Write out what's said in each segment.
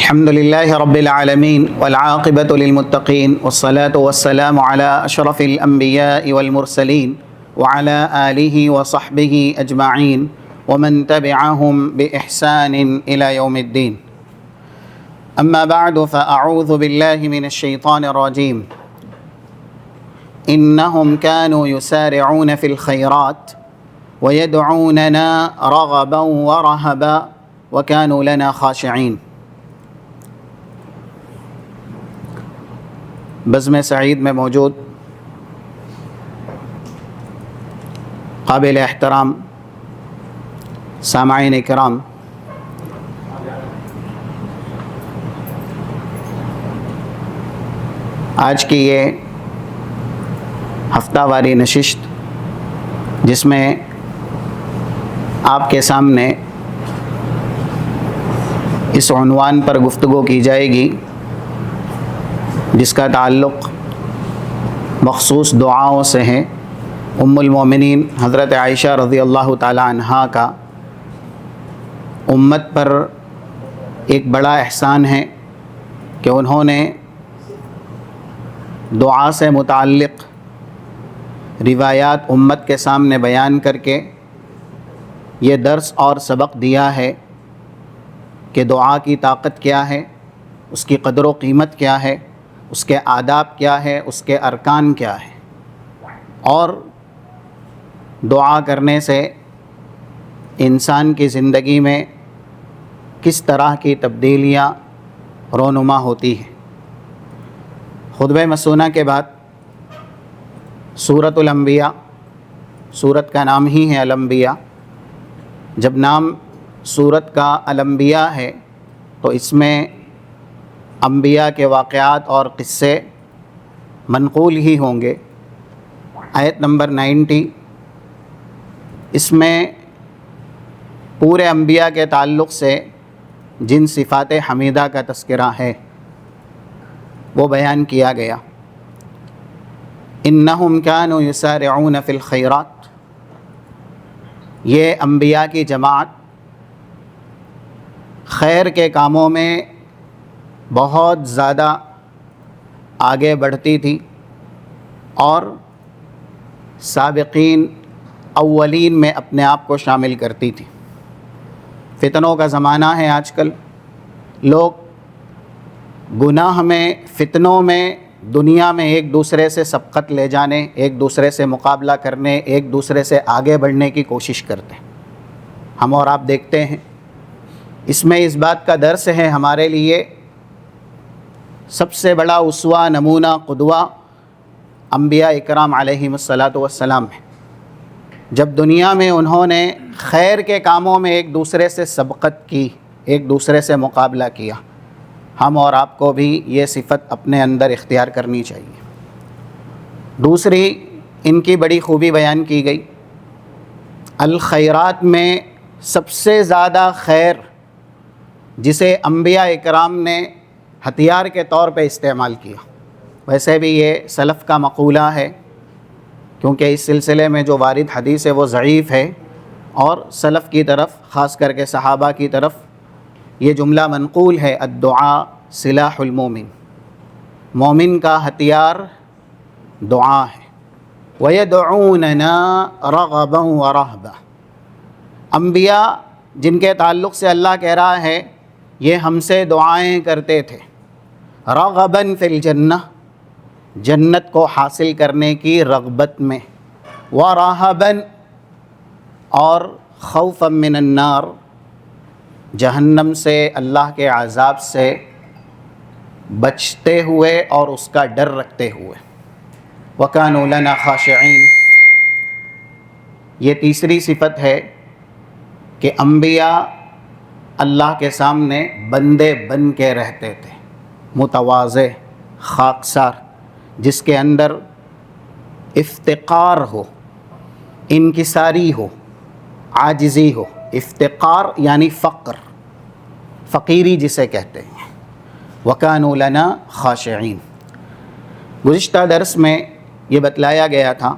الحمد لله رب العالمين والعاقبة للمتقين والصلاة والسلام على أشرف الأنبياء والمرسلين وعلى آله وصحبه أجمعين ومن تبعهم بإحسان إلى يوم الدين. أما بعد فأعوذ بالله من الشيطان الرجيم. إنهم كانوا يسارعون في الخيرات ويدعوننا رغبا ورهبا وكانوا لنا خاشعين. بزم سعید میں موجود قابل احترام سامعین کرام، آج کی یہ ہفتہ واری نشست جس میں آپ کے سامنے اس عنوان پر گفتگو کی جائے گی جس کا تعلق مخصوص دعاؤں سے ہے. ام المومنین حضرت عائشہ رضی اللہ تعالی عنہا کا امت پر ایک بڑا احسان ہے کہ انہوں نے دعا سے متعلق روایات امت کے سامنے بیان کر کے یہ درس اور سبق دیا ہے کہ دعا کی طاقت کیا ہے، اس کی قدر و قیمت کیا ہے، اس کے آداب کیا ہے، اس کے ارکان کیا ہے، اور دعا کرنے سے انسان کی زندگی میں کس طرح کی تبدیلیاں رونما ہوتی ہیں. خطبہ مسونہ کے بعد سورۃ الانبیاء، سورت کا نام ہی ہے الانبیاء. جب نام سورت کا الانبیاء ہے تو اس میں انبیاء کے واقعات اور قصے منقول ہی ہوں گے. آیت نمبر 90 اس میں پورے انبیاء کے تعلق سے جن صفات حمیدہ کا تذکرہ ہے وہ بیان کیا گیا. انہم کانوا یسارعون فی الخیرات، یہ انبیاء کی جماعت خیر کے کاموں میں بہت زیادہ آگے بڑھتی تھی اور سابقین اولین میں اپنے آپ کو شامل کرتی تھی. فتنوں کا زمانہ ہے آج کل. لوگ گناہ میں، فتنوں میں، دنیا میں ایک دوسرے سے سبقت لے جانے، ایک دوسرے سے مقابلہ کرنے، ایک دوسرے سے آگے بڑھنے کی کوشش کرتے ہیں. ہم اور آپ دیکھتے ہیں، اس میں اس بات کا درس ہے ہمارے لیے سب سے بڑا اسوہ، نمونہ، قدوہ انبیاء اکرام علیہم الصلاۃ والسلام ہے. جب دنیا میں انہوں نے خیر کے کاموں میں ایک دوسرے سے سبقت کی، ایک دوسرے سے مقابلہ کیا، ہم اور آپ کو بھی یہ صفت اپنے اندر اختیار کرنی چاہیے. دوسری ان کی بڑی خوبی بیان کی گئی. الخیرات میں سب سے زیادہ خیر جسے انبیاء اکرام نے ہتھیار کے طور پہ استعمال کیا. ویسے بھی یہ سلف کا مقولہ ہے کیونکہ اس سلسلے میں جو وارد حدیث ہے وہ ضعیف ہے، اور سلف کی طرف، خاص کر کے صحابہ کی طرف یہ جملہ منقول ہے: الدعاء سلاح المومن، مومن کا ہتھیار دعا ہے. وَيَدْعُونَنَا رَغَبًا وَرَهْبًا، انبیاء جن کے تعلق سے اللہ کہہ رہا ہے یہ ہم سے دعائیں کرتے تھے، رغباً فی الجنہ، جنت کو حاصل کرنے کی رغبت میں، ورہباً، اور خوفا من النار، جہنم سے، اللہ کے عذاب سے بچتے ہوئے اور اس کا ڈر رکھتے ہوئے. وَكَانُوا لَنَا خَاشِعِينَ، یہ تیسری صفت ہے کہ انبیاء اللہ کے سامنے بندے بن کے رہتے تھے، متواضع، خاکسار، جس کے اندر افتقار ہو، انکساری ہو، عاجزی ہو. افتقار یعنی فقر، فقیری جسے کہتے ہیں. وَكَانُوا لَنَا خَاشِعِينَ. گزشتہ درس میں یہ بتلایا گیا تھا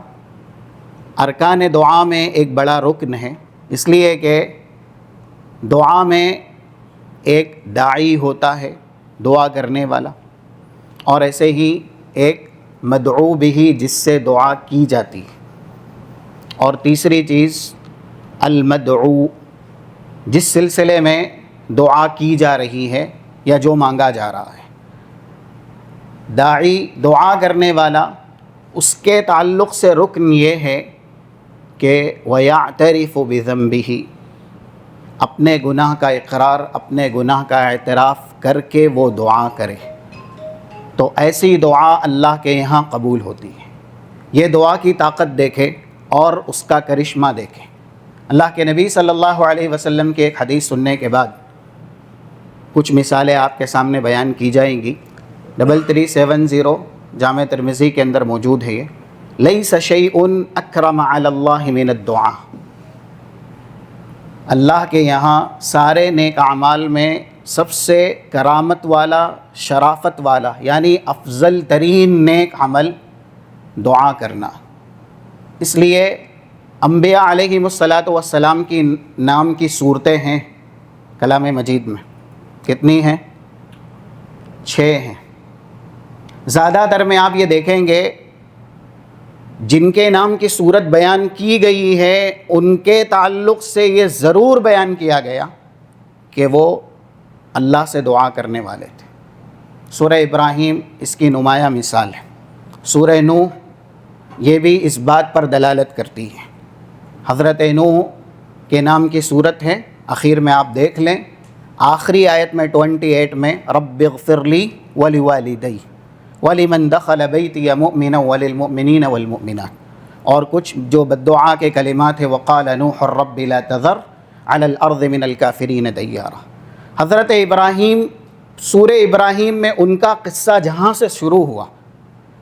ارکان دعا میں ایک بڑا رکن ہے، اس لیے کہ دعا میں ایک داعی ہوتا ہے دعا کرنے والا، اور ایسے ہی ایک مدعو بھی جس سے دعا کی جاتی ہے، اور تیسری چیز المدعو جس سلسلے میں دعا کی جا رہی ہے یا جو مانگا جا رہا ہے۔ داعی دعا کرنے والا، اس کے تعلق سے رکن یہ ہے کہ وَيَعْتَرِفُ بِذَنبِهِ، اپنے گناہ کا اقرار، اپنے گناہ کا اعتراف کر کے وہ دعا کرے، تو ایسی دعا اللہ کے یہاں قبول ہوتی ہے۔ یہ دعا کی طاقت دیکھے اور اس کا کرشمہ دیکھے۔ اللہ کے نبی صلی اللہ علیہ وسلم کی ایک حدیث سننے کے بعد کچھ مثالیں آپ کے سامنے بیان کی جائیں گی۔ 3370 جامع ترمذی کے اندر موجود ہے یہ، لیس شیء اکرم علی اللہ من الدعاء، اللہ کے یہاں سارے نیک اعمال میں سب سے کرامت والا، شرافت والا، یعنی افضل ترین نیک عمل دعا کرنا۔ اس لیے انبیاء علیہم الصلاۃ والسلام کی نام کی صورتیں ہیں کلام مجید میں، کتنی ہیں؟ 6 ہیں۔ زیادہ تر میں آپ یہ دیکھیں گے جن کے نام کی صورت بیان کی گئی ہے ان کے تعلق سے یہ ضرور بیان کیا گیا کہ وہ اللہ سے دعا کرنے والے تھے۔ سورہ ابراہیم اس کی نمایاں مثال ہے، سورہ نوح یہ بھی اس بات پر دلالت کرتی ہے۔ حضرت نوح کے نام کی صورت ہے، اخیر میں آپ دیکھ لیں، آخری آیت میں 28 میں رب اغفر لی ولوالدی ولمن دخل بیتی مؤمنا وللمؤمنین والمؤمنات، اور کچھ جو بددعا کے کلمات ہیں، وقال نوح رب لا تذر علی الارض من الکافرین دیارا۔ حضرت ابراہیم، سورہ ابراہیم میں ان کا قصہ جہاں سے شروع ہوا،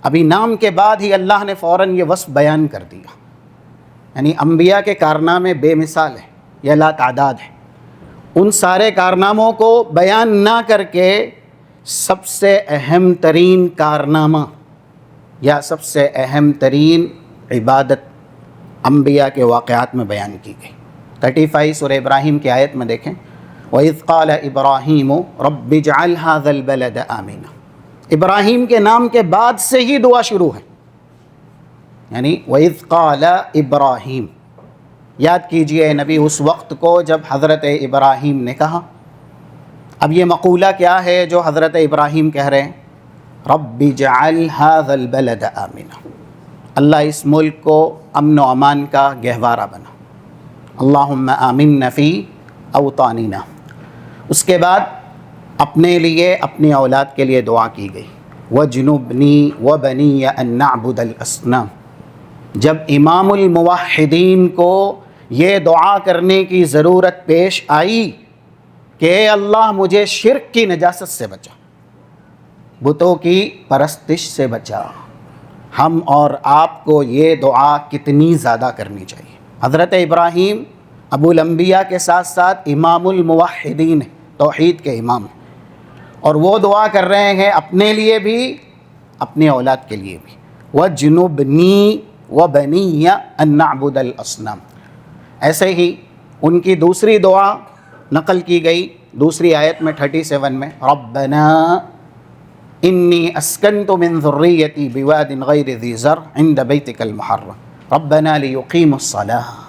ابھی نام کے بعد ہی اللہ نے فوراً یہ وصف بیان کر دیا۔ یعنی انبیاء کے کارنامے بے مثال ہیں، یہ لا تعداد ہیں۔ ان سارے کارناموں کو بیان نہ کر کے سب سے اہم ترین کارنامہ یا سب سے اہم ترین عبادت انبیاء کے واقعات میں بیان کی گئی۔ 35 سورہ ابراہیم کی آیت میں دیکھیں، وَإِذْ قَالَ إِبْرَاهِيمُ رَبِّ اجْعَلْ هَذَا الْبَلَدَ آمِنًا، ابراہیم کے نام کے بعد سے ہی دعا شروع ہے، یعنی وَإِذْ قَالَ إِبْرَاهِيمُ۔ یاد کیجئے نبی اس وقت کو جب حضرت ابراہیم نے کہا۔ اب یہ مقولہ کیا ہے جو حضرت ابراہیم کہہ رہے ہیں؟ رب اجعل هذا البلد آمنا، اللہ اس ملک کو امن و امان کا گہوارہ بنا، اللہم آمنا فی اوطاننا۔ اس کے بعد اپنے لیے، اپنی اولاد کے لیے دعا کی گئی، وجنبنی وبنی ان نعبد الاصنام۔ جب امام الموحدین کو یہ دعا کرنے کی ضرورت پیش آئی کہ اے اللہ مجھے شرک کی نجاست سے بچا، بتوں کی پرستش سے بچا، ہم اور آپ کو یہ دعا کتنی زیادہ کرنی چاہیے۔ حضرت ابراہیم ابو الانبیاء کے ساتھ ساتھ امام الموحدین ہیں، توحید کے امام ہیں، اور وہ دعا کر رہے ہیں اپنے لیے بھی، اپنی اولاد کے لیے بھی، وَجْنُبْنِي وَبَنِيَّ أَن نَعْبُدَ الْأَصْنَامَ۔ ایسے ہی ان کی دوسری دعا نقل کی گئی دوسری آیت میں 37 میں، ربنا انی اسکنت من ذریتی بواد غیر ذی زرع عند بیتک المحرم ربنا لیقیموا الصلاۃ۔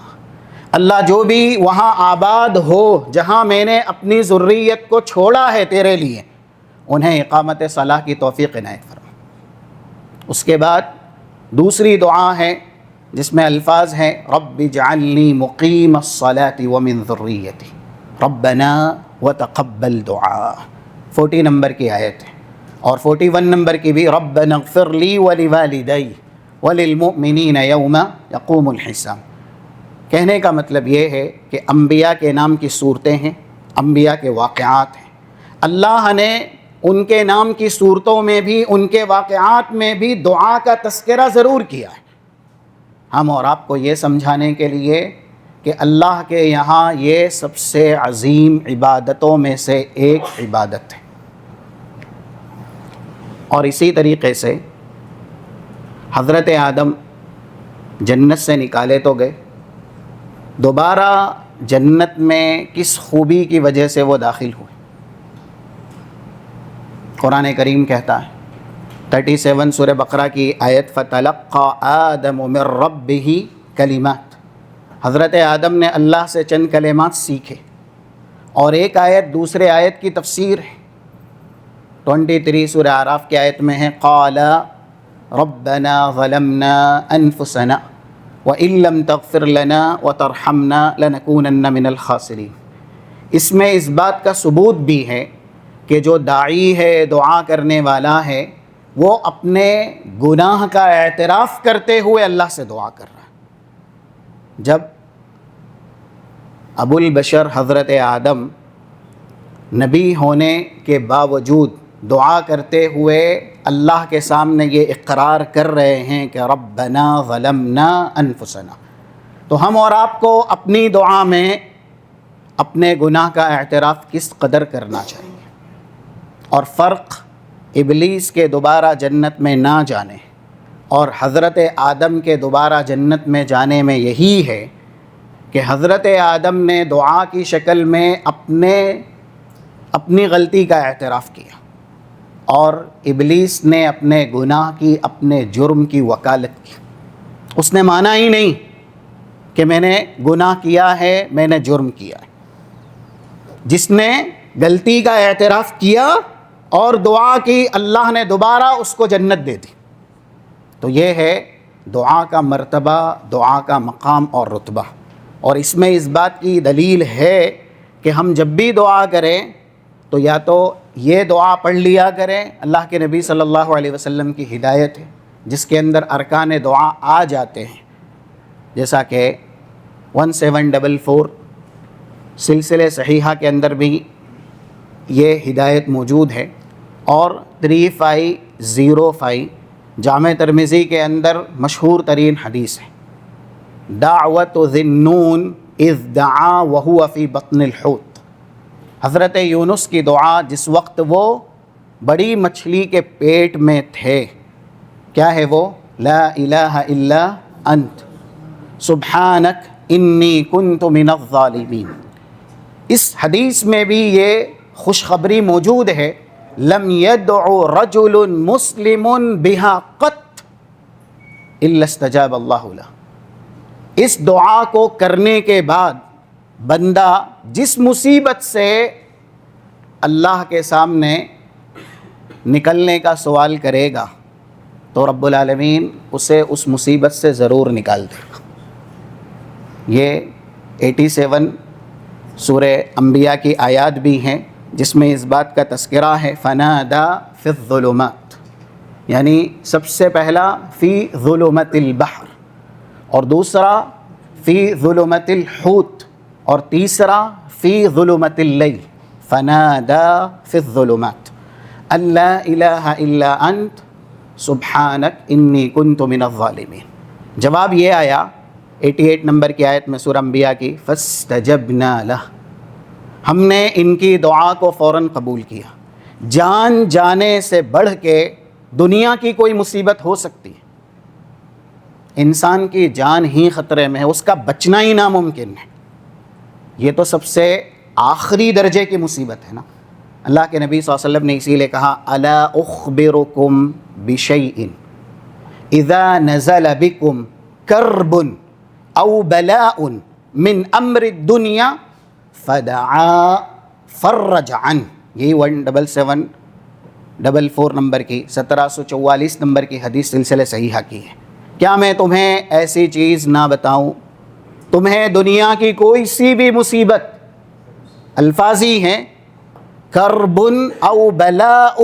اللہ جو بھی وہاں آباد ہو جہاں میں نے اپنی ذریت کو چھوڑا ہے تیرے لیے، انہیں اقامت صلاح کی توفیق عنایت فرما۔ اس کے بعد دوسری دعا ہے جس میں الفاظ ہیں رب اجعلنی مقیم الصلاۃ ومن ذریتی ربنا وتقبل دعا، 40 نمبر کی آیت ہے، اور 41 نمبر کی بھی ربنا اغفر لی ولوالدی وللمؤمنین یوم یقوم الحساب۔ کہنے کا مطلب یہ ہے کہ انبیاء کے نام کی صورتیں ہیں، انبیاء کے واقعات ہیں، اللہ نے ان کے نام کی صورتوں میں بھی، ان کے واقعات میں بھی دعا کا تذکرہ ضرور کیا ہے، ہم اور آپ کو یہ سمجھانے کے لیے کہ اللہ کے یہاں یہ سب سے عظیم عبادتوں میں سے ایک عبادت ہے۔ اور اسی طریقے سے حضرت آدم جنت سے نکالے تو گئے، دوبارہ جنت میں کس خوبی کی وجہ سے وہ داخل ہوئے؟ قرآن کریم کہتا ہے 37 سورہ بقرہ کی آیت فَتَلَقَّى آدَمُ مِن رَبِّهِ کلمات، حضرت آدم نے اللہ سے چند کلمات سیکھے. اور ایک آیت دوسرے آیت کی تفسیر ہے. 23 سورہ اعراف کی آیت میں ہے قال ربنا ظلمنا انفسنا وان لم تغفر لنا وترحمنا لنكونن من الخاسرین. اس میں اس بات کا ثبوت بھی ہے کہ جو داعی ہے، دعا کرنے والا ہے، وہ اپنے گناہ کا اعتراف کرتے ہوئے اللہ سے دعا کر رہا ہے. جب ابو البشر حضرت آدم نبی ہونے کے باوجود دعا کرتے ہوئے اللہ کے سامنے یہ اقرار کر رہے ہیں کہ ربنا ظلمنا انفسنا، تو ہم اور آپ کو اپنی دعا میں اپنے گناہ کا اعتراف کس قدر کرنا چاہیے. اور فرق ابلیس کے دوبارہ جنت میں نہ جانے اور حضرت آدم کے دوبارہ جنت میں جانے میں یہی ہے کہ حضرت آدم نے دعا کی شکل میں اپنی غلطی کا اعتراف کیا، اور ابلیس نے اپنے گناہ کی، اپنے جرم کی وکالت کی. اس نے مانا ہی نہیں کہ میں نے گناہ کیا ہے، میں نے جرم کیا ہے. جس نے غلطی کا اعتراف کیا اور دعا کی، اللہ نے دوبارہ اس کو جنت دے دی. تو یہ ہے دعا کا مرتبہ، دعا کا مقام اور رتبہ. اور اس میں اس بات کی دلیل ہے کہ ہم جب بھی دعا کریں تو یا تو یہ دعا پڑھ لیا کریں، اللہ کے نبی صلی اللہ علیہ وسلم کی ہدایت ہے جس کے اندر ارکان دعا آ جاتے ہیں، جیسا کہ 1744 سلسلہ صحیحہ کے اندر بھی یہ ہدایت موجود ہے، اور 3505 جامع ترمذی کے اندر مشہور ترین حدیث ہے دعوت ذی النون اذ دعا وهو فی بطن الحوت. حضرت یونس کی دعا جس وقت وہ بڑی مچھلی کے پیٹ میں تھے. کیا ہے وہ؟ لا الہ الا انت سبحانک انی کنت من الظالمین. اس حدیث میں بھی یہ خوشخبری موجود ہے لم يدع رجل مسلم بها قط الا استجاب اللہ له. اس دعا کو کرنے کے بعد بندہ جس مصیبت سے اللہ کے سامنے نکلنے کا سوال کرے گا تو رب العالمین اسے اس مصیبت سے ضرور نکال دے گا. یہ 87 سورہ انبیاء کی آیات بھی ہیں جس میں اس بات کا تذکرہ ہے فنادا فی الظلمات، یعنی سب سے پہلا فی ظلمت البحر، اور دوسرا فی ظلمت الحوت، اور تیسرا فی ظلمت اللیل. فنادا فی الظلمات ان لا الہ الا انت سبحانک انی کنت من الظالمین. جواب یہ آیا 88 نمبر کی آیت میں سورہ انبیاء کی فاستجبنا لہ، ہم نے ان کی دعا کو فوراً قبول کیا. جان جانے سے بڑھ کے دنیا کی کوئی مصیبت ہو سکتی ہے، انسان کی جان ہی خطرے میں ہے، اس کا بچنا ہی ناممکن ہے. یہ تو سب سے آخری درجے کی مصیبت ہے نا. اللہ کے نبی صلی اللہ علیہ وسلم نے اسی لیے کہا الا اخبرکم بشیء اذا نزل بکم کرب او بلاء من امر الدنیا فدعا فرج عنہ. یہی 1774 نمبر کی 1744 نمبر کی حدیث سلسلہ صحیحہ کی ہے. کیا میں تمہیں ایسی چیز نہ بتاؤں؟ تمہیں دنیا کی کوئی سی بھی مصیبت، الفاظی ہیں کرب او بلاء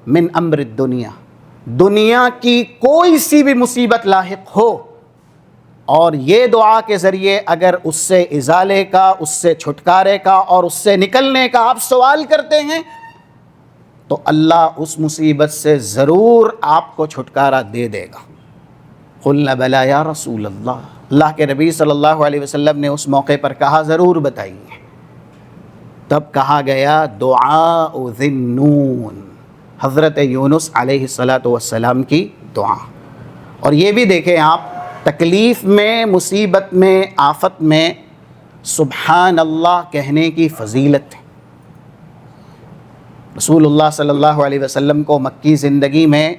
من امر الدنیا، دنیا کی کوئی سی بھی مصیبت لاحق ہو، اور یہ دعا کے ذریعے اگر اس سے ازالے کا، اس سے چھٹکارے کا اور اس سے نکلنے کا آپ سوال کرتے ہیں تو اللہ اس مصیبت سے ضرور آپ کو چھٹکارا دے دے گا. قلنا بلا یا رسول اللہ، اللہ کے نبی صلی اللہ علیہ وسلم نے اس موقع پر کہا ضرور بتائیے. تب کہا گیا دعاء ذی النون، حضرت یونس علیہ السلام کی دعا. اور یہ بھی دیکھیں آپ، تکلیف میں، مصیبت میں، آفت میں سبحان اللہ کہنے کی فضیلت ہے. رسول اللہ صلی اللہ علیہ وسلم کو مکی زندگی میں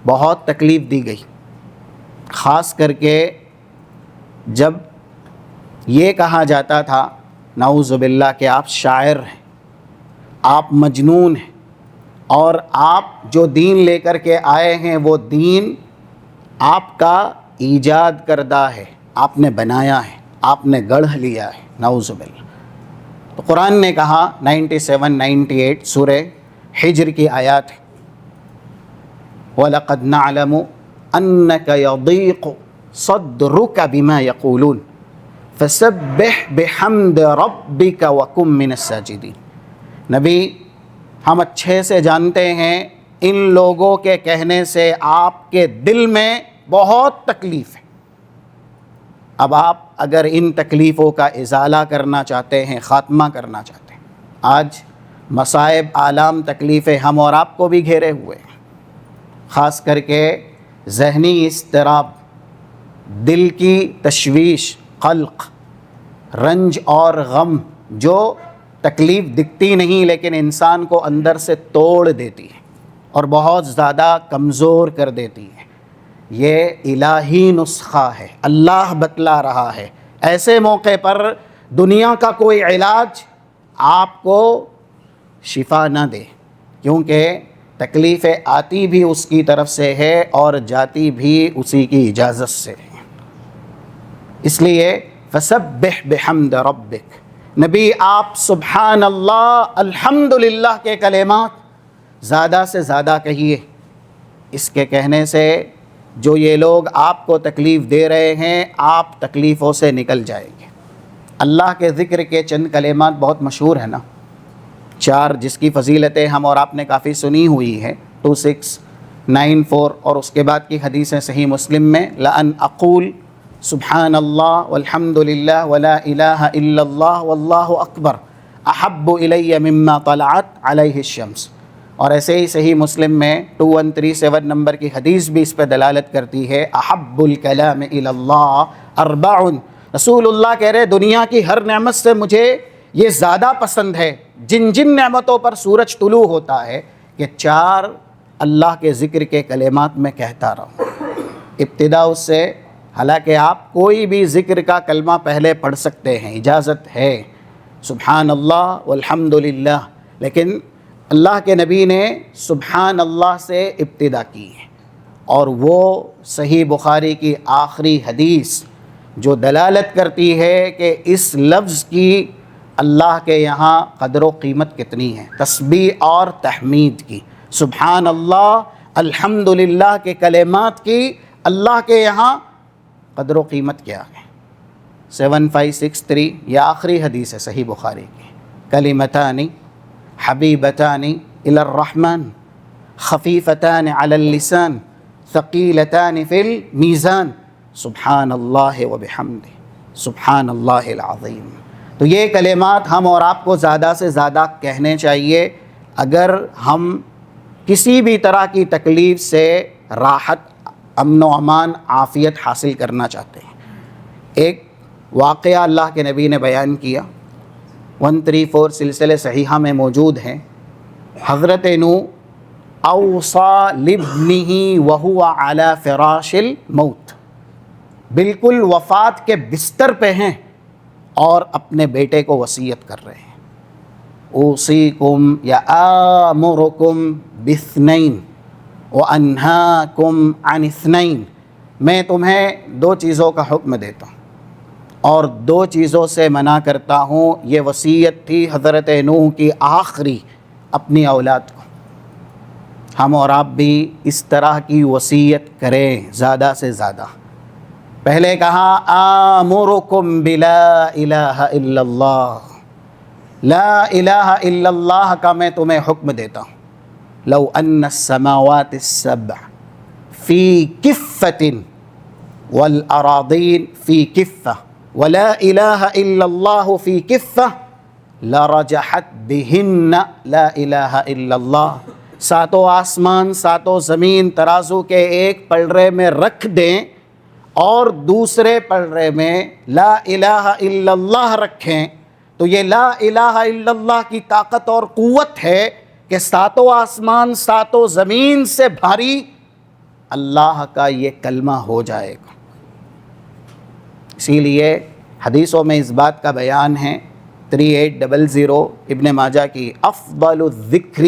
بہت تکلیف دی گئی، خاص کر کے جب یہ کہا جاتا تھا نعوذ باللہ کہ آپ شاعر ہیں، آپ مجنون ہیں، اور آپ جو دین لے کر کے آئے ہیں وہ دین آپ کا ایجاد کردہ ہے، آپ نے بنایا ہے، آپ نے گڑھ لیا ہے، نعوذ باللہ۔ تو قرآن نے کہا 97 98 سورہ حجر کی آیات ہے، وَلَقَدْ نَعْلَمُ أَنَّكَ يَضِيقُ صَدْرُكَ بِمَا يَقُولُونَ فَسَبِّحْ بِحَمْدِ رَبِّكَ وَكُن مِّنَ السَّاجِدِينَ۔ نبی، ہم اچھے سے جانتے ہیں ان لوگوں کے کہنے سے آپ کے دل میں بہت تکلیف ہے۔ اب آپ اگر ان تکلیفوں کا ازالہ کرنا چاہتے ہیں، خاتمہ کرنا چاہتے ہیں، آج مصائب، آلام، تکلیفیں ہم اور آپ کو بھی گھیرے ہوئے ہیں، خاص کر کے ذہنی اضطراب، دل کی تشویش، قلق، رنج اور غم، جو تکلیف دکھتی نہیں لیکن انسان کو اندر سے توڑ دیتی ہے اور بہت زیادہ کمزور کر دیتی ہے۔ یہ الہی نسخہ ہے، اللہ بتلا رہا ہے۔ ایسے موقع پر دنیا کا کوئی علاج آپ کو شفا نہ دے، کیونکہ تکلیفیں آتی بھی اس کی طرف سے ہے اور جاتی بھی اسی کی اجازت سے ہے۔ اس لیے فسبح بحمد ربک، نبی آپ سبحان اللہ، الحمدللہ کے کلمات زیادہ سے زیادہ کہیے۔ اس کے کہنے سے جو یہ لوگ آپ کو تکلیف دے رہے ہیں، آپ تکلیفوں سے نکل جائیں گے۔ اللہ کے ذکر کے چند کلمات بہت مشہور ہیں نا، 4 جس کی فضیلتیں ہم اور آپ نے کافی سنی ہوئی ہے، 2694، اور اس کے بعد کی حدیث صحیح مسلم میں لأن اقول سبحان اللہ والحمد للہ ولا الہ الا اللہ واللہ اکبر احب الی مما طلعت علیہ الشمس، اور ایسے ہی صحیح مسلم میں 2137 نمبر کی حدیث بھی اس پہ دلالت کرتی ہے، احب الکلام الی اللہ 4، رسول اللہ کہہ رہے دنیا کی ہر نعمت سے مجھے یہ زیادہ پسند ہے، جن جن نعمتوں پر سورج طلوع ہوتا ہے، کہ 4 اللہ کے ذکر کے کلمات میں کہتا رہوں۔ ابتدا اس سے، حالانکہ آپ کوئی بھی ذکر کا کلمہ پہلے پڑھ سکتے ہیں، اجازت ہے، سبحان اللہ والحمد للہ، لیکن اللہ کے نبی نے سبحان اللہ سے ابتدا کی ہے، اور وہ صحیح بخاری کی آخری حدیث جو دلالت کرتی ہے کہ اس لفظ کی اللہ کے یہاں قدر و قیمت کتنی ہے، تسبیح اور تحمید کی، سبحان اللہ الحمد للہ کے کلمات کی اللہ کے یہاں قدر و قیمت کیا ہے۔ 7563 یہ آخری حدیث ہے صحیح بخاری کی، کلمتان حبیبتان الی الرحمن خفیفتان علی اللسان ثقیلتان فی المیزان سبحان اللہ وبحمدہ سبحان اللہ العظیم۔ تو یہ کلمات ہم اور آپ کو زیادہ سے زیادہ کہنے چاہیے اگر ہم کسی بھی طرح کی تکلیف سے راحت، امن و امان، عافیت حاصل کرنا چاہتے ہیں۔ ایک واقعہ اللہ کے نبی نے بیان کیا، 134 سلسلے صحیحہ میں موجود ہیں۔ حضرت نوح اوصى لابنہ وہو علی فراش الموت، بالکل وفات کے بستر پہ ہیں اور اپنے بیٹے کو وصیت کر رہے ہیں، اوصیکم یا آمرکم باثنین وانہاکم عن اثنین، میں تمہیں 2 چیزوں کا حکم دیتا ہوں اور 2 چیزوں سے منع کرتا ہوں۔ یہ وصیت تھی حضرت نوح کی آخری اپنی اولاد کو۔ ہم اور آپ بھی اس طرح کی وصیت کریں زیادہ سے زیادہ۔ پہلے کہا آمرکم بلا الہ الا اللہ، لا الہ الا اللہ کا میں تمہیں حکم دیتا ہوں۔ لو ان السماوات السبع فی کفۃ والاراضین فی کفۃ ولا الہ الا اللہ فی کفۃ لرجحت بہن لا الہ الا اللہ، 7 آسمان 7 زمین ترازو کے ایک پلڑے میں رکھ دیں اور دوسرے پلڑے میں لا الہ الا اللہ رکھیں، تو یہ لا الہ الا اللہ کی طاقت اور قوت ہے کہ ساتوں آسمان ساتوں زمین سے بھاری اللہ کا یہ کلمہ ہو جائے گا۔ اسی لیے حدیثوں میں اس بات کا بیان ہے، 3800 ابن ماجہ کی، افضل الذکر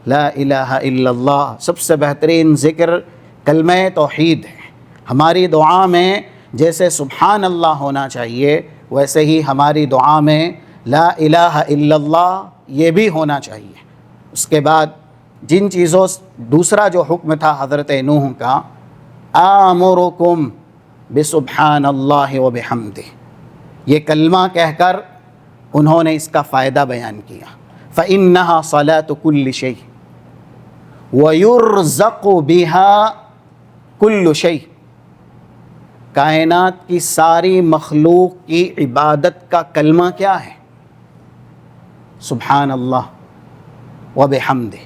لا الہ الا اللہ، سب سے بہترین ذکر کلمہ توحید ہے۔ ہماری دعا میں جیسے سبحان اللہ ہونا چاہیے، ویسے ہی ہماری دعا میں لا الہ الا اللہ یہ بھی ہونا چاہیے۔ اس کے بعد جن چیزوں، دوسرا جو حکم تھا حضرت نوح کا، آمرکم بسبحان اللہ وبحمدہ، یہ کلمہ کہہ کر انہوں نے اس کا فائدہ بیان کیا۔ فإنہا صلاۃ کل شیء ویرزق بہا کل شیء، کائنات کی ساری مخلوق کی عبادت کا کلمہ کیا ہے؟ سبحان اللہ وبحمدہ۔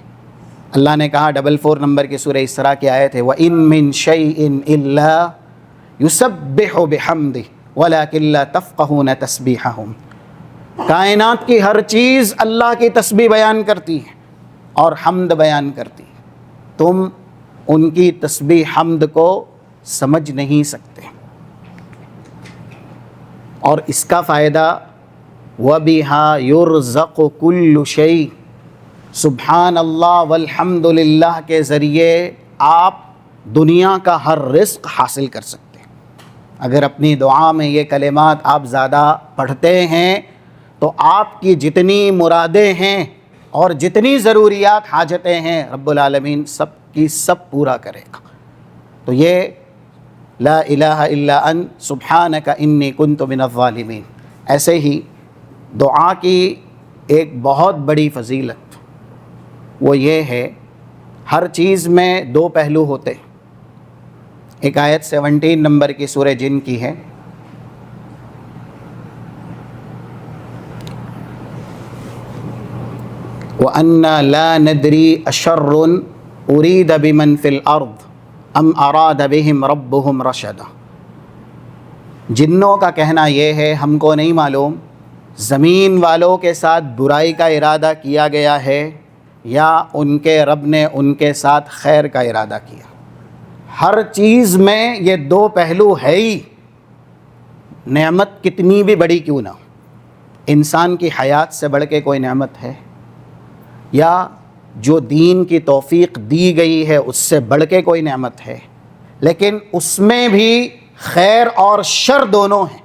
اللہ نے کہا 44 نمبر کی سورہ اسراء کی آیت ہے، وَإِن مِّن شَيْءٍ إِلَّا يُسَبِّحُ بِحَمْدِهِ وَلَكِن لَّا تَفْقَهُونَ تَسْبِيحَهُمْ، کائنات کی ہر چیز اللہ کی تسبیح بیان کرتی ہے اور حمد بیان کرتی ہے، تم ان کی تسبیح حمد کو سمجھ نہیں سکتے۔ اور اس کا فائدہ وَبِهَا يُرْزَقُ كُلُّ شَيْءٍ، سبحان اللہ والحمد للہ کے ذریعے آپ دنیا کا ہر رزق حاصل کر سکتے ہیں۔ اگر اپنی دعا میں یہ کلمات آپ زیادہ پڑھتے ہیں تو آپ کی جتنی مرادیں ہیں اور جتنی ضروریات حاجتیں ہیں رب العالمین سب کی سب پورا کرے گا۔ تو یہ لا الہ الا انت سبحانک انی کنت من الظالمین، ایسے ہی دعا کی ایک بہت بڑی فضیلت وہ یہ ہے، ہر چیز میں دو پہلو ہوتے ہیں۔ ایک آیت 17 نمبر کی سورہ جن کی ہے، وَأَنَّا لَا نَدْرِي أَشَرٌ أُرِيدَ بِمَنْ فِي الْأَرْضِ أَمْ أَرَادَ بِهِمْ رَبُّهُمْ رَشَدًا، جنوں کا کہنا یہ ہے ہم کو نہیں معلوم زمین والوں کے ساتھ برائی کا ارادہ کیا گیا ہے یا ان کے رب نے ان کے ساتھ خیر کا ارادہ کیا۔ ہر چیز میں یہ دو پہلو ہے ہی، نعمت کتنی بھی بڑی کیوں نہ ہو، انسان کی حیات سے بڑھ کے کوئی نعمت ہے، یا جو دین کی توفیق دی گئی ہے اس سے بڑھ کے کوئی نعمت ہے، لیکن اس میں بھی خیر اور شر دونوں ہیں۔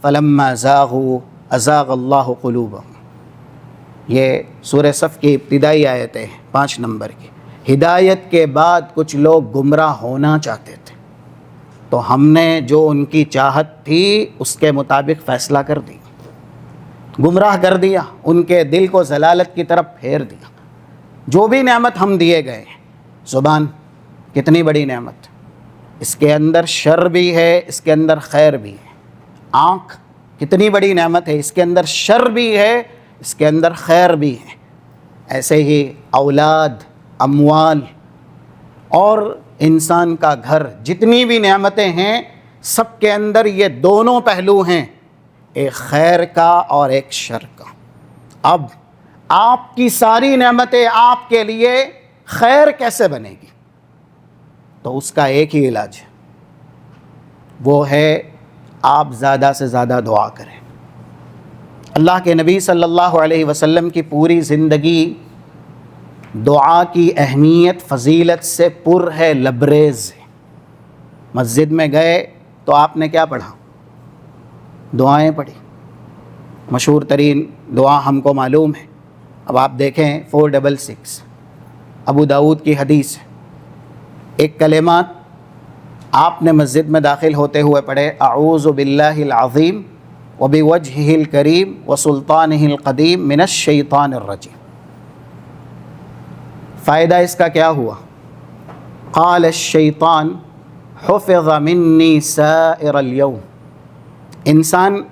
فَلَمَّا زَاغُوا أَزَاغَ اللَّهُ قُلُوبَهُمْ، یہ سورہ صف کی ابتدائی آیتیں ہیں 5 نمبر کی۔ ہدایت کے بعد کچھ لوگ گمراہ ہونا چاہتے تھے تو ہم نے جو ان کی چاہت تھی اس کے مطابق فیصلہ کر دیا، گمراہ کر دیا، ان کے دل کو ضلالت کی طرف پھیر دیا۔ جو بھی نعمت ہم دیے گئے، زبان کتنی بڑی نعمت، اس کے اندر شر بھی ہے، اس کے اندر خیر بھی ہے۔ آنکھ کتنی بڑی نعمت ہے، اس کے اندر شر بھی ہے، اس کے اندر خیر بھی ہے۔ ایسے ہی اولاد، اموال اور انسان کا گھر، جتنی بھی نعمتیں ہیں سب کے اندر یہ دونوں پہلو ہیں، ایک خیر کا اور ایک شر کا۔ اب آپ کی ساری نعمتیں آپ کے لیے خیر کیسے بنے گی؟ تو اس کا ایک ہی علاج ہے، وہ ہے آپ زیادہ سے زیادہ دعا کریں۔ اللہ کے نبی صلی اللہ علیہ وسلم کی پوری زندگی دعا کی اہمیت فضیلت سے پر ہے، لبریز ہے۔ مسجد میں گئے تو آپ نے کیا پڑھا؟ دعائیں پڑھی، مشہور ترین دعا ہم کو معلوم ہے۔ اب آپ دیکھیں 466 ابو داؤد کی حدیث ہے، ایک کلمات آپ نے مسجد میں داخل ہوتے ہوئے پڑھے، اعوذ باللہ العظیم وبوجہہ الکریم وسلطانہ القدیم من الشیطان الرجیم۔ فائدہ اس کا کیا ہوا؟ قال الشیطان حفظ منی سائر اليوم۔ انسان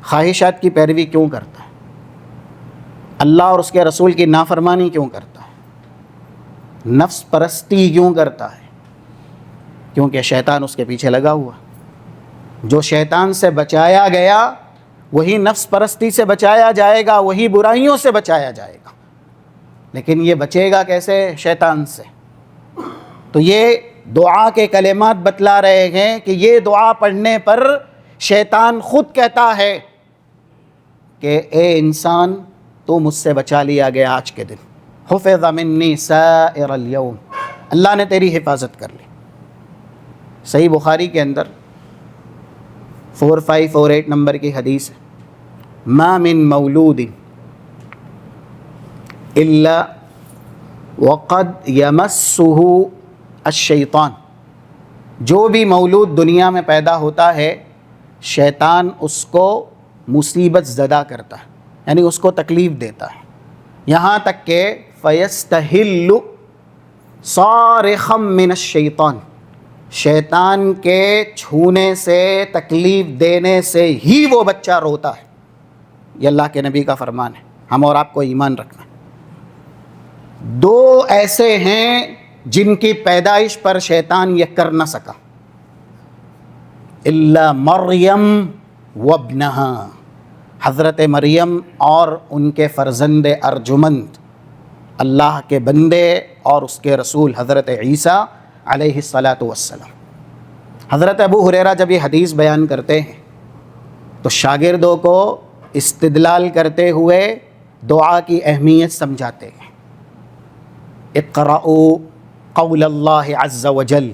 خواہشات کی پیروی کیوں کرتا ہے؟ اللہ اور اس کے رسول کی نافرمانی کیوں کرتا ہے؟ نفس پرستی کیوں کرتا ہے؟ کیونکہ شیطان اس کے پیچھے لگا ہوا۔ جو شیطان سے بچایا گیا وہی نفس پرستی سے بچایا جائے گا، وہی برائیوں سے بچایا جائے گا۔ لیکن یہ بچے گا کیسے شیطان سے؟ تو یہ دعا کے کلمات بتلا رہے ہیں کہ یہ دعا پڑھنے پر شیطان خود کہتا ہے کہ اے انسان تو مجھ سے بچا لیا گیا آج کے دن، حفظ منی سائر اليوم، اللہ نے تیری حفاظت کر لی۔ صحیح بخاری کے اندر 4548 نمبر کی حدیث ہے، ما من مولود الا وقد یمسہ الشیطان، جو بھی مولود دنیا میں پیدا ہوتا ہے شیطان اس کو مصیبت زدہ کرتا ہے، یعنی اس کو تکلیف دیتا ہے، یہاں تک کہ فیستحل صارخا من الشیطان، شیطان کے چھونے سے تکلیف دینے سے ہی وہ بچہ روتا ہے۔ یہ اللہ کے نبی کا فرمان ہے، ہم اور آپ کو ایمان رکھنا۔ دو ایسے ہیں جن کی پیدائش پر شیطان یہ کر نہ سکا، الا مریم وابنہا، حضرت مریم اور ان کے فرزند ارجمند اللہ کے بندے اور اس کے رسول حضرت عیسیٰ علیہ السلام۔ حضرت ابو ہریرہ جب یہ حدیث بیان کرتے ہیں تو شاگردوں کو استدلال کرتے ہوئے دعا کی اہمیت سمجھاتے ہیں۔ اقرأوا قول اللہ عز وجل،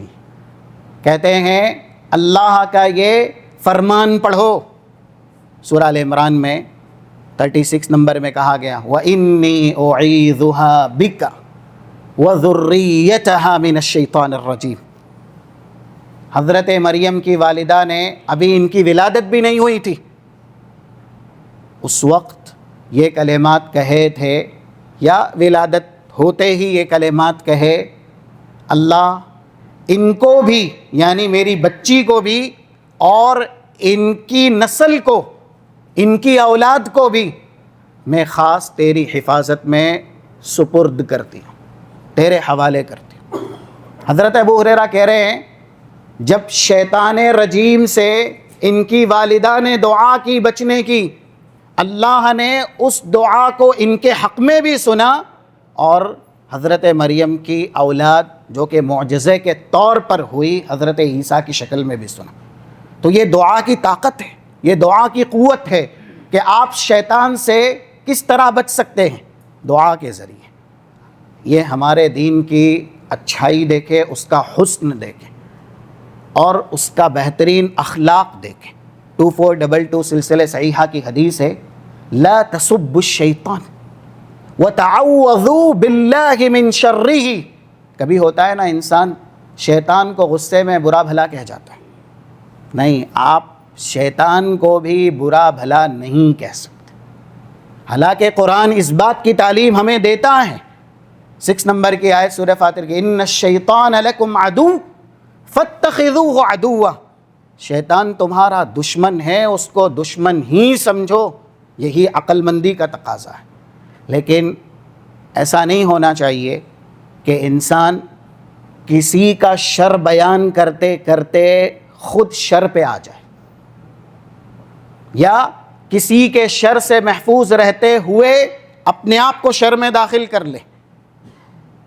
کہتے ہیں اللہ کا یہ فرمان پڑھو۔ سورہ ال عمران میں 36 نمبر میں کہا گیا وَإِنِّي أُعِيذُهَا بِكَ وَذُرِّيَّتَهَا مِنَ الشَّيْطَانِ الرَّجِيمِ۔ حضرت مریم کی والدہ نے ابھی ان کی ولادت بھی نہیں ہوئی تھی، اس وقت یہ کلمات کہے تھے، یا ولادت ہوتے ہی یہ کلمات کہے، اللہ ان کو بھی، یعنی میری بچی کو بھی اور ان کی نسل کو، ان کی اولاد کو بھی میں خاص تیری حفاظت میں سپرد کرتی ہوں، تیرے حوالے کرتی ہوں۔ حضرت ابو ہریرہ کہہ رہے ہیں جب شیطان رجیم سے ان کی والدہ نے دعا کی بچنے کی، اللہ نے اس دعا کو ان کے حق میں بھی سنا اور حضرت مریم کی اولاد جو کہ معجزے کے طور پر ہوئی حضرت عیسیٰ کی شکل میں بھی سنا۔ تو یہ دعا کی طاقت ہے، یہ دعا کی قوت ہے کہ آپ شیطان سے کس طرح بچ سکتے ہیں، دعا کے ذریعے۔ یہ ہمارے دین کی اچھائی دیکھے، اس کا حسن دیکھیں اور اس کا بہترین اخلاق دیکھیں۔ 2422 سلسلہ صحیحہ کی حدیث ہے، لا تسبوا الشیطان وتعوذوا باللہ من شرہ۔ کبھی ہوتا ہے نا انسان شیطان کو غصے میں برا بھلا کہہ جاتا ہے، نہیں، آپ شیطان کو بھی برا بھلا نہیں کہہ سکتے، حالانکہ قرآن اس بات کی تعلیم ہمیں دیتا ہے۔ 6 نمبر کی آیت سورہ فاطر کی، ان الشیطان لکم عدو فاتخذوہ عدوا، شیطان تمہارا دشمن ہے، اس کو دشمن ہی سمجھو، یہی عقل مندی کا تقاضا ہے۔ لیکن ایسا نہیں ہونا چاہیے کہ انسان کسی کا شر بیان کرتے کرتے خود شر پہ آ جائے، یا کسی کے شر سے محفوظ رہتے ہوئے اپنے آپ کو شر میں داخل کر لے۔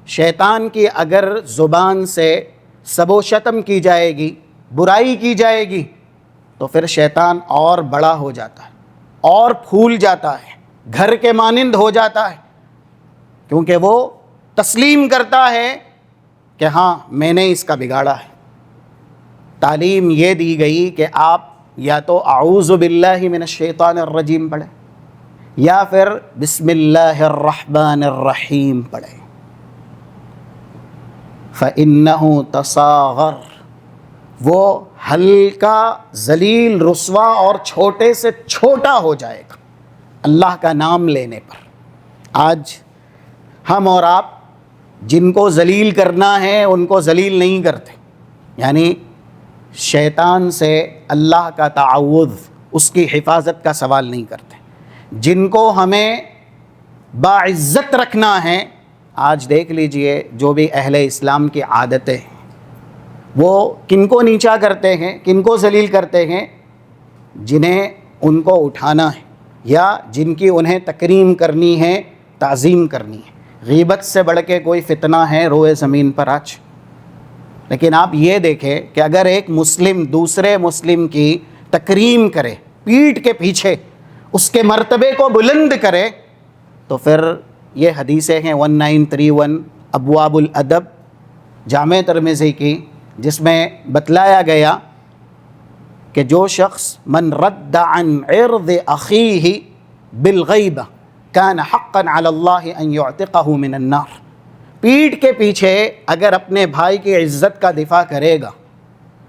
شیطان کی اگر زبان سے سب و شتم کی جائے گی، برائی کی جائے گی، تو پھر شیطان اور بڑا ہو جاتا ہے اور پھول جاتا ہے، گھر کے مانند ہو جاتا ہے، کیونکہ وہ تسلیم کرتا ہے کہ ہاں میں نے اس کا بگاڑا ہے۔ تعلیم یہ دی گئی کہ آپ یا تو اعوذ باللہ من الشیطان الرجیم پڑھیں یا پھر بسم اللہ الرحمن الرحیم پڑھیں۔ فَإِنَّهُ تَصَاغَرَ، وہ ہلکا، ذلیل، رسوا اور چھوٹے سے چھوٹا ہو جائے گا اللہ کا نام لینے پر۔ آج ہم اور آپ جن کو ذلیل کرنا ہے ان کو ذلیل نہیں کرتے، یعنی شیطان سے اللہ کا تعوذ، اس کی حفاظت کا سوال نہیں کرتے۔ جن کو ہمیں باعزت رکھنا ہے، آج دیکھ لیجئے جو بھی اہل اسلام کی عادتیں ہیں، وہ کن کو نیچا کرتے ہیں، کن کو ذلیل کرتے ہیں؟ جنہیں ان کو اٹھانا ہے یا جن کی انہیں تکریم کرنی ہے، تعظیم کرنی ہے، غیبت سے بڑھ کے کوئی فتنہ ہے روئے زمین پر آج؟ لیکن آپ یہ دیکھیں کہ اگر ایک مسلم دوسرے مسلم کی تکریم کرے، پیٹھ کے پیچھے اس کے مرتبے کو بلند کرے، تو پھر یہ حدیثیں ہیں 1931 ابواب الادب جامع ترمذی کی، جس میں بتلایا گیا کہ جو شخص من رد عن عرض اخیہ بالغیبہ کان حقا علی اللہ ان یعتقہ من النار، پیٹھ کے پیچھے اگر اپنے بھائی کی عزت کا دفاع کرے گا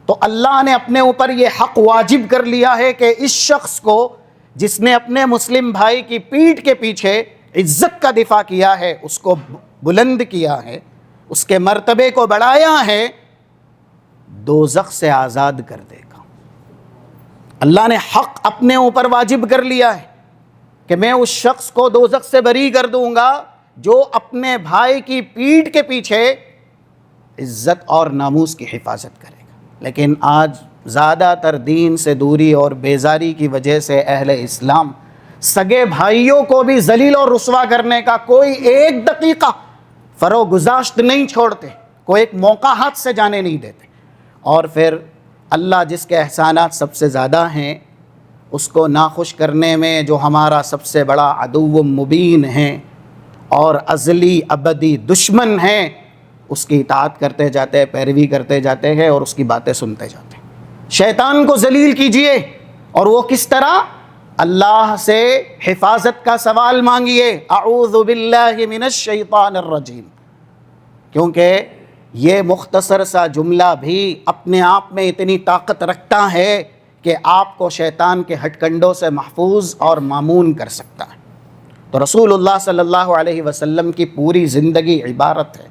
تو اللہ نے اپنے اوپر یہ حق واجب کر لیا ہے کہ اس شخص کو جس نے اپنے مسلم بھائی کی پیٹھ کے پیچھے عزت کا دفاع کیا ہے، اس کو بلند کیا ہے، اس کے مرتبے کو بڑھایا ہے، دوزخ سے آزاد کر دے گا۔ اللہ نے حق اپنے اوپر واجب کر لیا ہے کہ میں اس شخص کو دوزخ سے بری کر دوں گا جو اپنے بھائی کی پیٹھ کے پیچھے عزت اور ناموس کی حفاظت کرے گا۔ لیکن آج زیادہ تر دین سے دوری اور بیزاری کی وجہ سے اہل اسلام سگے بھائیوں کو بھی ذلیل اور رسوا کرنے کا کوئی ایک دقیقہ فرو گزاشت نہیں چھوڑتے، کوئی ایک موقع ہاتھ سے جانے نہیں دیتے، اور پھر اللہ جس کے احسانات سب سے زیادہ ہیں اس کو ناخوش کرنے میں جو ہمارا سب سے بڑا عدو مبین ہے اور ازلی ابدی دشمن ہیں، اس کی اطاعت کرتے جاتے ہیں، پیروی کرتے جاتے ہیں اور اس کی باتیں سنتے جاتے ہیں۔ شیطان کو ذلیل کیجئے، اور وہ کس طرح؟ اللہ سے حفاظت کا سوال مانگیے، اعوذ باللہ من الشیطان الرجیم، کیونکہ یہ مختصر سا جملہ بھی اپنے آپ میں اتنی طاقت رکھتا ہے کہ آپ کو شیطان کے ہتھ کنڈوں سے محفوظ اور مامون کر سکتا ہے۔ تو رسول اللہ صلی اللہ علیہ وسلم کی پوری زندگی عبارت ہے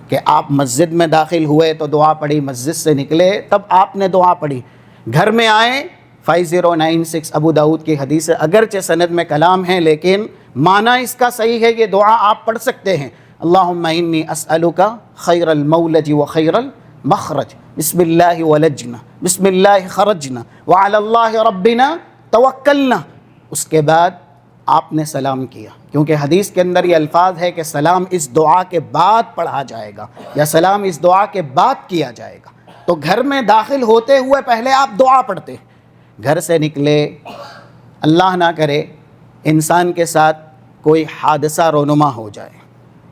کہ آپ مسجد میں داخل ہوئے تو دعا پڑھی، مسجد سے نکلے تب آپ نے دعا پڑھی، گھر میں آئے 5096 ابو داؤد کی حدیث ہے، اگرچہ سند میں کلام ہے لیکن معنی اس کا صحیح ہے، یہ دعا آپ پڑھ سکتے ہیں۔ اللہم انی اسألک خیر المولج و خیر المخرج، بسم اللہ ولجنا، بسم اللہ خرجنا، وعلی اللہ ربنا توکلنا۔ اس کے بعد آپ نے سلام کیا، کیونکہ حدیث کے اندر یہ الفاظ ہے کہ سلام اس دعا کے بعد پڑھا جائے گا یا سلام اس دعا کے بعد کیا جائے گا۔ تو گھر میں داخل ہوتے ہوئے پہلے آپ دعا پڑھتے ہیں، گھر سے نکلے اللہ نہ کرے انسان کے ساتھ کوئی حادثہ رونما ہو جائے۔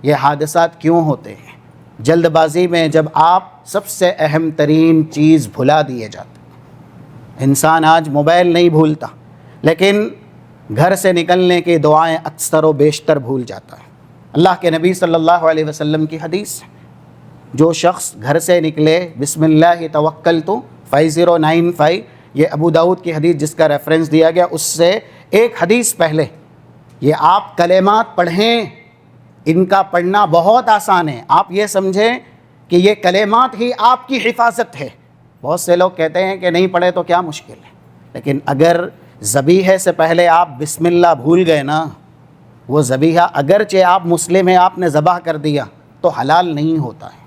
یہ حادثات کیوں ہوتے ہیں؟ جلد بازی میں جب آپ سب سے اہم ترین چیز بھلا دیے جاتے۔ انسان آج موبائل نہیں بھولتا لیکن گھر سے نکلنے کی دعائیں اکثر و بیشتر بھول جاتا ہے۔ اللہ کے نبی صلی اللہ علیہ وسلم کی حدیث ہے، جو شخص گھر سے نکلے بسم اللہ توکلت 5095، یہ ابو داؤد کی حدیث جس کا ریفرنس دیا گیا، اس سے ایک حدیث پہلے یہ آپ کلمات پڑھیں، ان کا پڑھنا بہت آسان ہے۔ آپ یہ سمجھیں کہ یہ کلمات ہی آپ کی حفاظت ہے۔ بہت سے لوگ کہتے ہیں کہ نہیں پڑھے تو کیا مشکل ہے، لیکن اگر ذبیحے سے پہلے آپ بسم اللہ بھول گئے نا، وہ ذبیحہ اگرچہ آپ مسلم ہیں آپ نے ذبح کر دیا تو حلال نہیں ہوتا ہے۔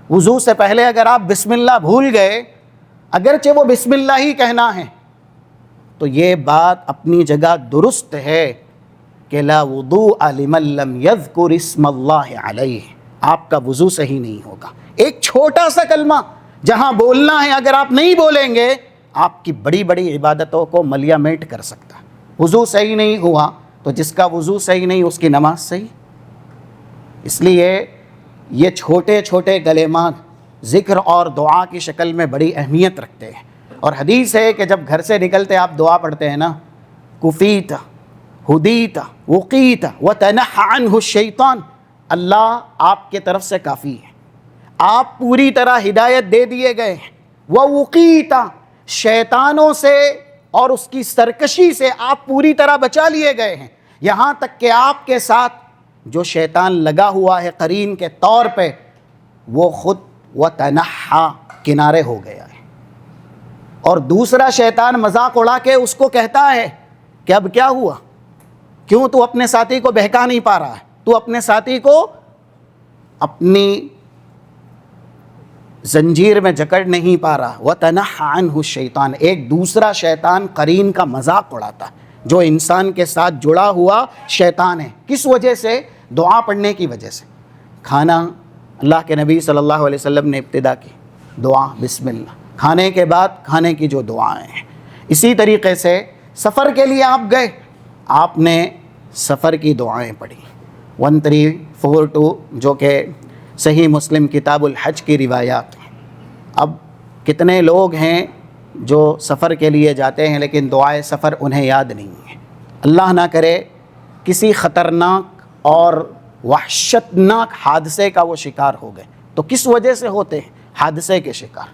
وضو سے پہلے اگر آپ بسم اللہ بھول گئے، اگرچہ وہ بسم اللہ ہی کہنا ہے، تو یہ بات اپنی جگہ درست ہے کہ لا وضوء لمن لم یذکر اسم اللہ علیہ، آپ کا وضو صحیح نہیں ہوگا۔ ایک چھوٹا سا کلمہ جہاں بولنا ہے اگر آپ نہیں بولیں گے، آپ کی بڑی بڑی عبادتوں کو ملیا میٹ کر سکتا ہے۔ وضو صحیح نہیں ہوا تو جس کا وضو صحیح نہیں اس کی نماز صحیح۔ اس لیے یہ چھوٹے چھوٹے کلمات ذکر اور دعا کی شکل میں بڑی اہمیت رکھتے ہیں، اور حدیث ہے کہ جب گھر سے نکلتے آپ دعا پڑھتے ہیں نا، کفیت ہدیت وقیت وتنحى عنہ الشیطان، اللہ آپ کے طرف سے کافی ہے، آپ پوری طرح ہدایت دے دیے گئے ہیں۔ ووقیت، شیطانوں سے اور اس کی سرکشی سے آپ پوری طرح بچا لیے گئے ہیں، یہاں تک کہ آپ کے ساتھ جو شیطان لگا ہوا ہے قرین کے طور پہ، وہ خود وتنحى کنارے ہو گیا ہے۔ اور دوسرا شیطان مذاق اڑا کے اس کو کہتا ہے کہ اب کیا ہوا، کیوں تو اپنے ساتھی کو بہکا نہیں پا رہا ہے، تو اپنے ساتھی کو اپنی زنجیر میں جکڑ نہیں پا رہا۔ وَتَنَحَّ عَنْهُ الشَّيْطَانُ، ایک دوسرا شیطان قرین کا مذاق اڑاتا ہے، جو انسان کے ساتھ جڑا ہوا شیطان ہے۔ کس وجہ سے؟ دعا پڑھنے کی وجہ سے۔ کھانا، اللہ کے نبی صلی اللہ علیہ وسلم نے ابتدا کی دعا بسم اللہ، کھانے کے بعد کھانے کی جو دعائیں ہیں۔ اسی طریقے سے سفر کے لیے آپ گئے، آپ نے سفر کی دعائیں پڑھی 1342 جو کہ صحیح مسلم کتاب الحج کی روایات ہیں۔ اب کتنے لوگ ہیں جو سفر کے لیے جاتے ہیں لیکن دعائے سفر انہیں یاد نہیں ہے۔ اللہ نہ کرے کسی خطرناک اور وحشتناک حادثے کا وہ شکار ہو گئے تو کس وجہ سے ہوتے ہیں حادثے کے شکار؟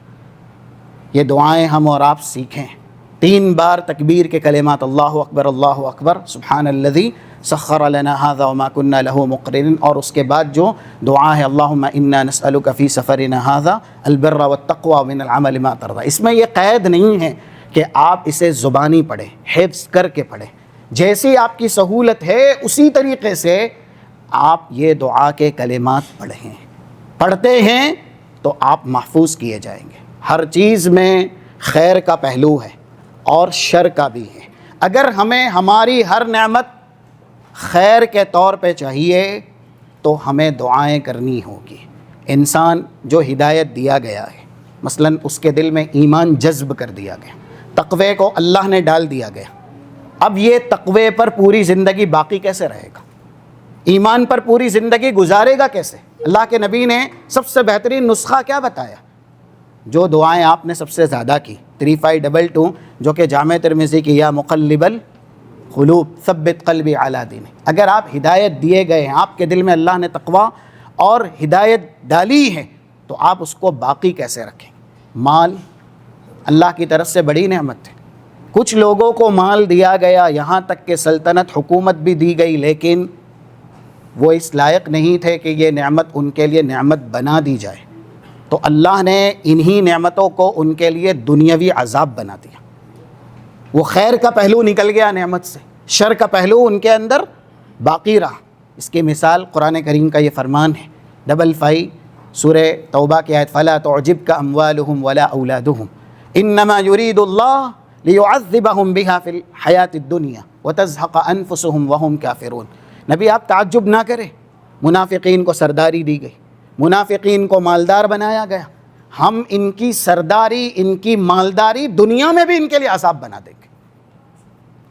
یہ دعائیں ہم اور آپ سیکھیں۔ 3 بار تکبیر کے کلمات اللہ اکبر سبحان الذی سخر لنا ھذا وما كنا له مقرنین، اور اس کے بعد جو دعا ہے اللہم انا نسألک فی سفرنا ھذا البر والتقوی ومن العمل ما ترضی۔ اس میں یہ قید نہیں ہے کہ آپ اسے زبانی پڑھیں، حفظ کر کے پڑھیں، جیسی آپ کی سہولت ہے اسی طریقے سے آپ یہ دعا کے کلمات پڑھتے ہیں تو آپ محفوظ کیے جائیں گے۔ ہر چیز میں خیر کا پہلو ہے اور شر کا بھی ہے۔ اگر ہمیں ہماری ہر نعمت خیر کے طور پہ چاہیے تو ہمیں دعائیں کرنی ہوگی۔ انسان جو ہدایت دیا گیا ہے، مثلا اس کے دل میں ایمان جذب کر دیا گیا، تقوی کو اللہ نے ڈال دیا گیا، اب یہ تقوی پر پوری زندگی باقی کیسے رہے گا؟ ایمان پر پوری زندگی گزارے گا کیسے؟ اللہ کے نبی نے سب سے بہترین نسخہ کیا بتایا؟ جو دعائیں آپ نے سب سے زیادہ کی 3522 جو کہ جامع ترمذی کی یا مقلب القلوب ثبت قلبی علی دینک۔ اگر آپ ہدایت دیے گئے ہیں، آپ کے دل میں اللہ نے تقوی اور ہدایت ڈالی ہے تو آپ اس کو باقی کیسے رکھیں؟ مال اللہ کی طرف سے بڑی نعمت ہے۔ کچھ لوگوں کو مال دیا گیا، یہاں تک کہ سلطنت حکومت بھی دی گئی، لیکن وہ اس لائق نہیں تھے کہ یہ نعمت ان کے لیے نعمت بنا دی جائے، تو اللہ نے انہی نعمتوں کو ان کے لیے دنیاوی عذاب بنا دیا۔ وہ خیر کا پہلو نکل گیا نعمت سے، شر کا پہلو ان کے اندر باقی رہا۔ اس کی مثال قرآن کریم کا یہ فرمان ہے 55 سورہ توبہ کی آیت فَلَا تُعْجِبْكَ أَمْوَالُهُمْ وَلَا أَوْلَادُهُمْ إِنَّمَا يُرِيدُ اللَّهُ لِيُعَذِّبَهُمْ بِهَا فِي الْحَيَاةِ الدُّنْيَا وَتَزْهَقَ أَنفُسُهُمْ وَهُمْ كَافِرُونَ۔ نبی آپ تعجب نہ کریں، منافقین کو سرداری دی گئی، منافقین کو مالدار بنایا گیا، ہم ان کی سرداری، ان کی مالداری دنیا میں بھی ان کے لیے عذاب بنا دیں گے،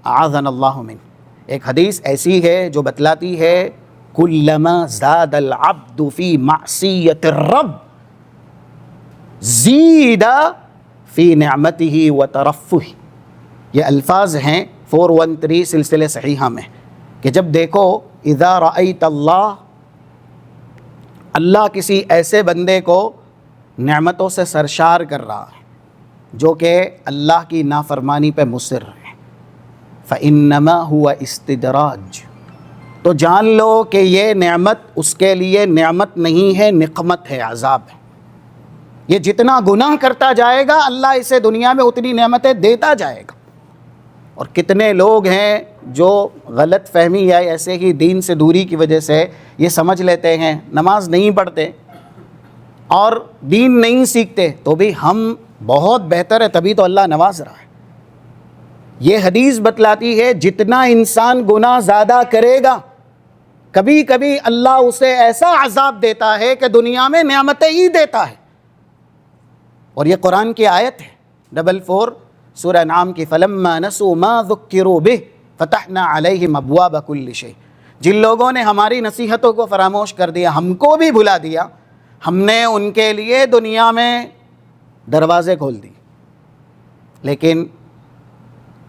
اعاذنا اللہ من۔ ایک حدیث ایسی ہے جو بتلاتی ہے کلما زاد العبد فی معصیت الرب زید فی نعمتہ وترفہ۔ یہ الفاظ ہیں 413 سلسلے صحیحہ میں کہ جب دیکھو اذا رأیت اللہ کسی ایسے بندے کو نعمتوں سے سرشار کر رہا ہے جو کہ اللہ کی نافرمانی پہ مصر ہے، فَإِنَّمَا هُوَ اسْتِدْرَاجٌ، تو جان لو کہ یہ نعمت اس کے لیے نعمت نہیں ہے، نقمت ہے، عذاب ہے۔ یہ جتنا گناہ کرتا جائے گا اللہ اسے دنیا میں اتنی نعمتیں دیتا جائے گا۔ اور کتنے لوگ ہیں جو غلط فہمی یا ایسے ہی دین سے دوری کی وجہ سے یہ سمجھ لیتے ہیں نماز نہیں پڑھتے اور دین نہیں سیکھتے تو بھی ہم بہت بہتر ہے، تبھی تو اللہ نواز رہا ہے۔ یہ حدیث بتلاتی ہے جتنا انسان گناہ زیادہ کرے گا کبھی کبھی اللہ اسے ایسا عذاب دیتا ہے کہ دنیا میں نعمتیں ہی دیتا ہے۔ اور یہ قرآن کی آیت ہے 44 سورہ نام کی فَلَمَّا نَسُوا مَا ذُكِّرُوا بِهِ فَتَحْنَا عَلَيْهِمْ أَبْوَابَ كُلِّ شَيْءٍ۔ جن لوگوں نے ہماری نصیحتوں کو فراموش کر دیا، ہم کو بھی بھلا دیا، ہم نے ان کے لیے دنیا میں دروازے کھول دی، لیکن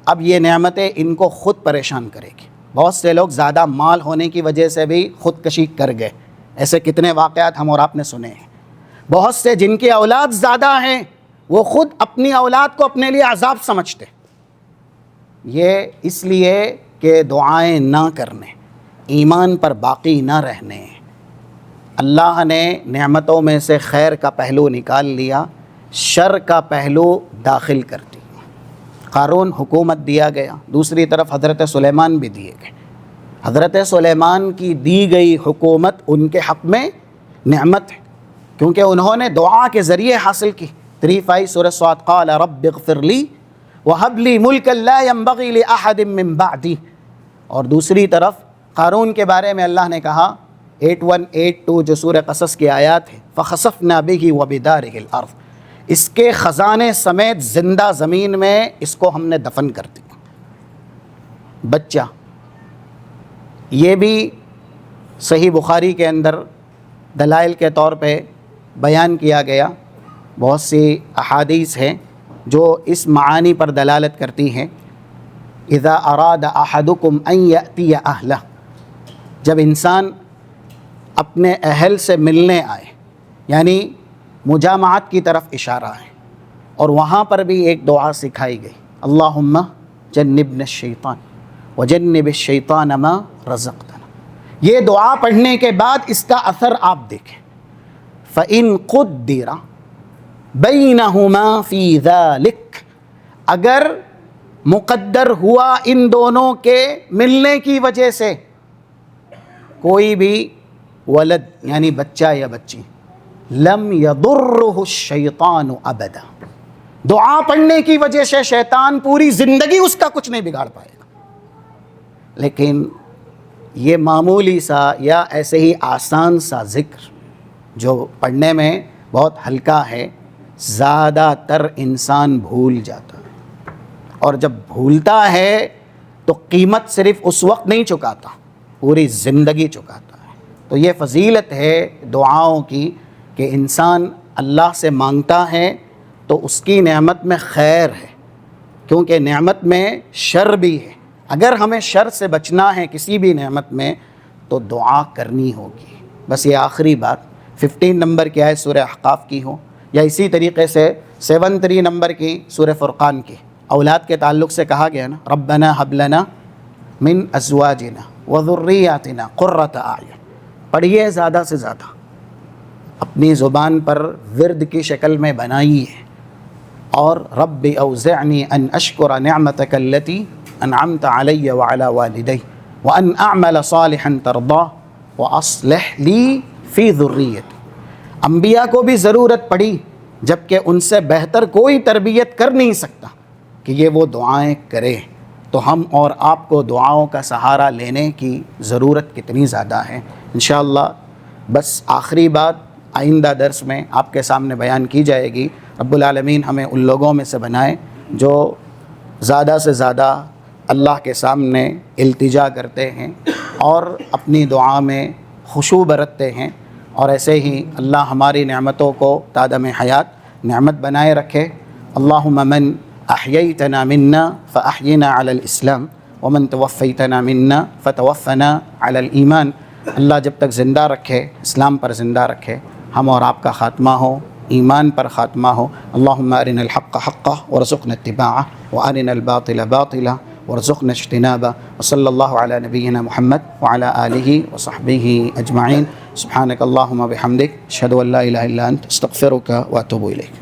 اب یہ نعمتیں ان کو خود پریشان کرے گی۔ بہت سے لوگ زیادہ مال ہونے کی وجہ سے بھی خودکشی کر گئے، ایسے کتنے واقعات ہم اور آپ نے سنے ہیں۔ بہت سے جن کی اولاد زیادہ ہیں وہ خود اپنی اولاد کو اپنے لیے عذاب سمجھتے، یہ اس لیے کہ دعائیں نہ کرنے، ایمان پر باقی نہ رہنے۔ اللہ نے نعمتوں میں سے خیر کا پہلو نکال لیا، شر کا پہلو داخل کر دیا۔ قارون حکومت دیا گیا، دوسری طرف حضرت سلیمان بھی دیے گئے۔ حضرت سلیمان کی دی گئی حکومت ان کے حق میں نعمت ہے کیونکہ انہوں نے دعا کے ذریعے حاصل کی۔ 35 سورہ صاد قال رب اغفر لی وہب لی ملکا لا ينبغی لأحد من بعدی۔ اور دوسری طرف قارون کے بارے میں اللہ نے کہا 8182 جو سورہ قصص کی آیات ہے، فَخَسَفْنَا بِهِ وَبِدَارِهِ الْأَرْضِ، اس کے خزانے سمیت زندہ زمین میں اس کو ہم نے دفن کر دیا۔ بچہ، یہ بھی صحیح بخاری کے اندر دلائل کے طور پہ بیان کیا گیا، بہت سی احادیث ہیں جو اس معانی پر دلالت کرتی ہیں۔ اذا اراد احدکم ان یأتی اہلہ، جب انسان اپنے اہل سے ملنے آئے، یعنی مجامعت کی طرف اشارہ ہے، اور وہاں پر بھی ایک دعا سکھائی گئی، اللہم جنبنا الشیطان وجنب الشیطان ما رزقتنا۔ یہ دعا پڑھنے کے بعد اس کا اثر آپ دیکھیں، فَإِن قُدِّرَ بَيْنَهُمَا فِي ذَلِكَ، اگر مقدر ہوا ان دونوں کے ملنے کی وجہ سے کوئی بھی ولد یعنی بچہ یا بچی، لم يضرہ الشیطان ابدا، دعا پڑھنے کی وجہ سے شیطان پوری زندگی اس کا کچھ نہیں بگاڑ پائے گا۔ لیکن یہ معمولی سا یا ایسے ہی آسان سا ذکر جو پڑھنے میں بہت ہلکا ہے، زیادہ تر انسان بھول جاتا ہے، اور جب بھولتا ہے تو قیمت صرف اس وقت نہیں چکاتا، پوری زندگی چکاتا ہے۔ تو یہ فضیلت ہے دعاؤں کی کہ انسان اللہ سے مانگتا ہے تو اس کی نعمت میں خیر ہے، کیونکہ نعمت میں شر بھی ہے۔ اگر ہمیں شر سے بچنا ہے کسی بھی نعمت میں تو دعا کرنی ہوگی۔ بس یہ آخری بات 15 نمبر کی آیت سورہ احقاف کی ہو، یا اسی طریقے سے 73 نمبر کی سورہ فرقان کی، اولاد کے تعلق سے کہا گیا نا، ربنا حب لنا من ازواجنا وذریاتنا قرۃ اعین، پڑھیے زیادہ سے زیادہ، اپنی زبان پر ورد کی شکل میں بنائیے، اور رب اوزعنی ان اشکر نعمتک التی انعمت علی وعلی والدی وان اعمل صالحا ترضاہ واصلح لی فی ذریتی۔ انبیاء کو بھی ضرورت پڑی، جبکہ ان سے بہتر کوئی تربیت کر نہیں سکتا، کہ یہ وہ دعائیں کرے، تو ہم اور آپ کو دعاؤں کا سہارا لینے کی ضرورت کتنی زیادہ ہے۔ انشاءاللہ بس آخری بات آئندہ درس میں آپ کے سامنے بیان کی جائے گی۔ رب العالمین ہمیں ان لوگوں میں سے بنائے جو زیادہ سے زیادہ اللہ کے سامنے التجا کرتے ہیں اور اپنی دعا میں خشوع برتتے ہیں، اور ایسے ہی اللہ ہماری نعمتوں کو تادم حیات نعمت بنائے رکھے۔ اللہم من احییتنا منا فاحینا علی الاسلام ومن توفیتنا منا فتوفنا علی الایمان۔ اللہ جب تک زندہ رکھے، اسلام پر زندہ رکھے، ہم اور آپ کا خاتمہ ہو ایمان پر خاتمہ ہو۔ اللہم ارنا الحق حقا وارزقنا اتباعہ وارنا الباطل باطلا وارزقنا اجتنابہ، وصلی اللہ علی نبینا محمد وعلی آلہ وصحبہ اجمعین۔ سبحانک اللہم وبحمدک، اشہد ان لا الہ الا انت، استغفرک واتوب الیک۔